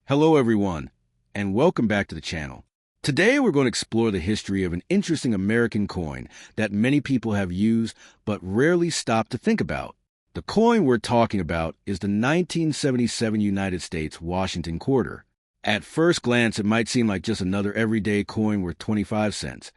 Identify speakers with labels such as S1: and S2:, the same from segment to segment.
S1: Hello everyone, and welcome back to the channel. Today we're going to explore the history of an interesting American coin that many people have used but rarely stop to think about. The coin we're talking about is the 1977 United States Washington quarter. At first glance, it might seem like just another everyday coin worth 25 cents.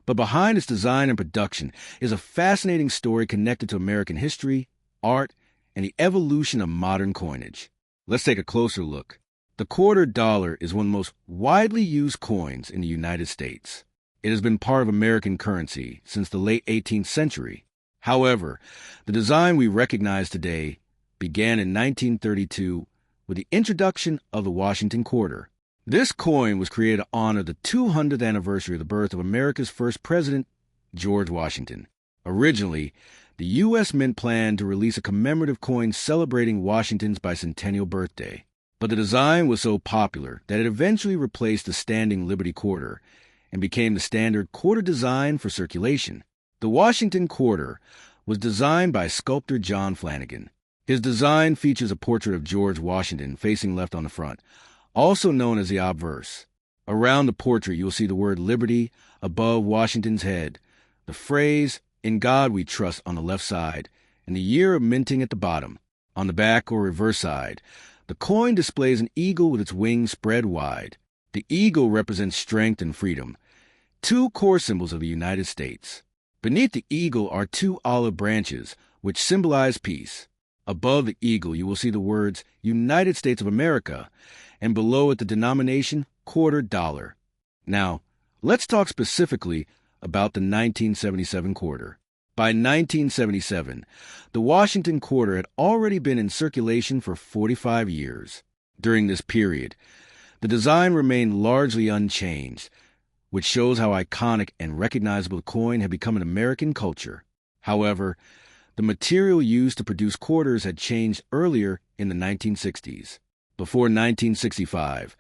S1: But behind its design and production is a fascinating story connected to American history, art, and the evolution of modern coinage. Let's take a closer look. The quarter dollar is one of the most widely used coins in the United States. It has been part of American currency since the late 18th century. However, the design we recognize today began in 1932 with the introduction of the Washington quarter. This coin was created to honor the 200th anniversary of the birth of America's first president, George Washington. Originally, the U.S. Mint planned to release a commemorative coin celebrating Washington's bicentennial birthday. But the design was so popular that it eventually replaced the standing Liberty quarter and became the standard quarter design for circulation. The Washington quarter was designed by sculptor John Flanagan. His design features a portrait of George Washington facing left on the front, also known as the obverse. Around the portrait, you'll see the word Liberty above Washington's head, the phrase, "In God We Trust" on the left side, and the year of minting at the bottom. On the back or reverse side, the coin displays an eagle with its wings spread wide. The eagle represents strength and freedom, two core symbols of the United States. Beneath the eagle are two olive branches, which symbolize peace. Above the eagle, you will see the words United States of America, and below it the denomination quarter dollar. Now, let's talk specifically about the 1977 quarter. By 1977, the Washington quarter had already been in circulation for 45 years. During this period, the design remained largely unchanged, which shows how iconic and recognizable the coin had become in American culture. However, the material used to produce quarters had changed earlier in the 1960s. Before 1965,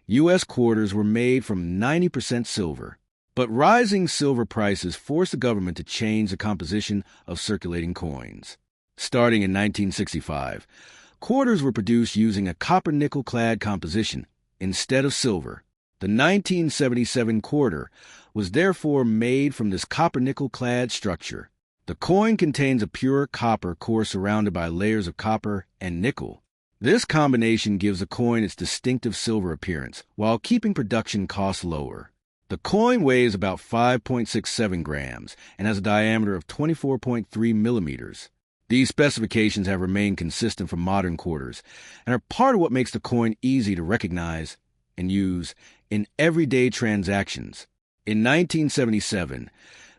S1: U.S. quarters were made from 90% silver. But rising silver prices forced the government to change the composition of circulating coins. Starting in 1965, quarters were produced using a copper-nickel-clad composition instead of silver. The 1977 quarter was therefore made from this copper-nickel-clad structure. The coin contains a pure copper core surrounded by layers of copper and nickel. This combination gives the coin its distinctive silver appearance while keeping production costs lower. The coin weighs about 5.67 grams and has a diameter of 24.3 millimeters. These specifications have remained consistent for modern quarters and are part of what makes the coin easy to recognize and use in everyday transactions. In 1977,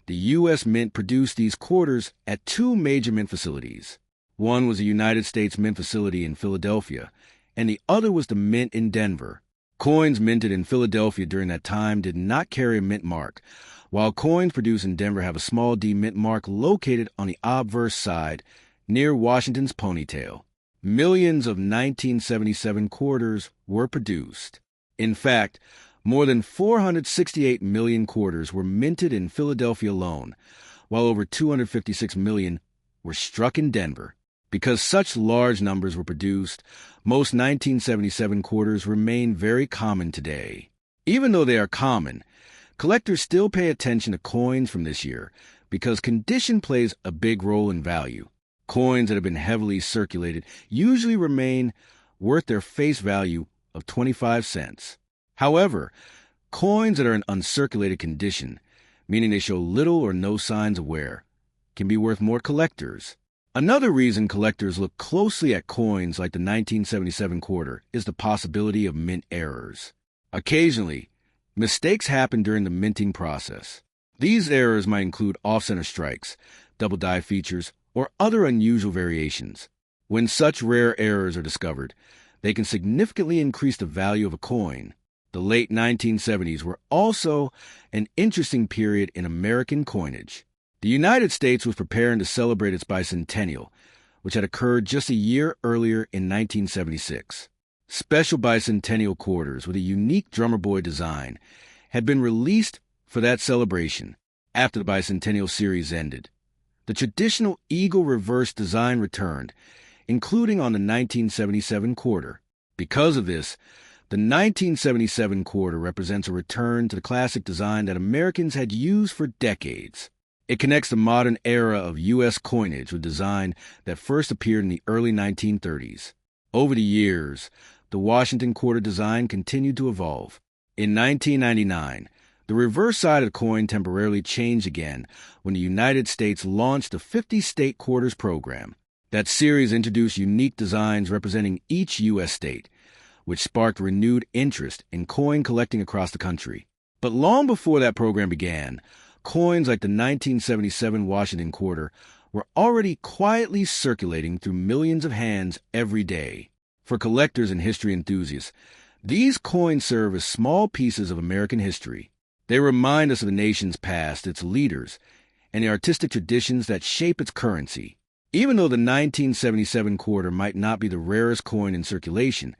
S1: the U.S. Mint produced these quarters at two major mint facilities. One was the United States Mint facility in Philadelphia, and the other was the Mint in Denver. Coins minted in Philadelphia during that time did not carry a mint mark, while coins produced in Denver have a small D mint mark located on the obverse side near Washington's ponytail. Millions of 1977 quarters were produced. In fact, more than 468 million quarters were minted in Philadelphia alone, while over 256 million were struck in Denver. Because such large numbers were produced, most 1977 quarters remain very common today. Even though they are common, collectors still pay attention to coins from this year because condition plays a big role in value. Coins that have been heavily circulated usually remain worth their face value of 25 cents. However, coins that are in uncirculated condition, meaning they show little or no signs of wear, can be worth more to collectors. Another reason collectors look closely at coins like the 1977 quarter is the possibility of mint errors. Occasionally, mistakes happen during the minting process. These errors might include off-center strikes, double die features, or other unusual variations. When such rare errors are discovered, they can significantly increase the value of a coin. The late 1970s were also an interesting period in American coinage. The United States was preparing to celebrate its bicentennial, which had occurred just a year earlier in 1976. Special bicentennial quarters with a unique drummer boy design had been released for that celebration after the bicentennial series ended. The traditional eagle reverse design returned, including on the 1977 quarter. Because of this, The 1977 quarter represents a return to the classic design that Americans had used for decades. It connects the modern era of U.S. coinage with design that first appeared in the early 1930s. Over the years, the Washington quarter design continued to evolve. In 1999, the reverse side of the coin temporarily changed again when the United States launched the 50-state quarters program. That series introduced unique designs representing each U.S. state, which sparked renewed interest in coin collecting across the country. But long before that program began, coins like the 1977 Washington quarter were already quietly circulating through millions of hands every day. For collectors and history enthusiasts, these coins serve as small pieces of American history. They remind us of the nation's past, its leaders, and the artistic traditions that shape its currency. Even though the 1977 quarter might not be the rarest coin in circulation,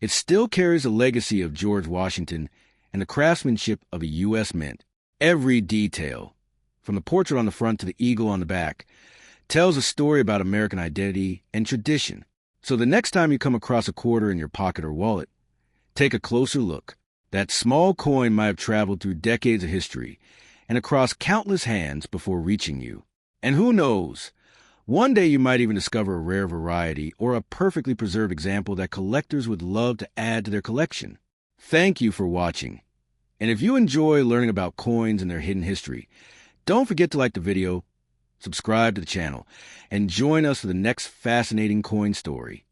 S1: it still carries the legacy of George Washington and the craftsmanship of a U.S. mint. Every detail, from the portrait on the front to the eagle on the back, tells a story about American identity and tradition. So the next time you come across a quarter in your pocket or wallet, take a closer look. That small coin might have traveled through decades of history and across countless hands before reaching you. And who knows, one day you might even discover a rare variety or a perfectly preserved example that collectors would love to add to their collection. Thank you for watching. And if you enjoy learning about coins and their hidden history, don't forget to like the video, subscribe to the channel, and join us for the next fascinating coin story.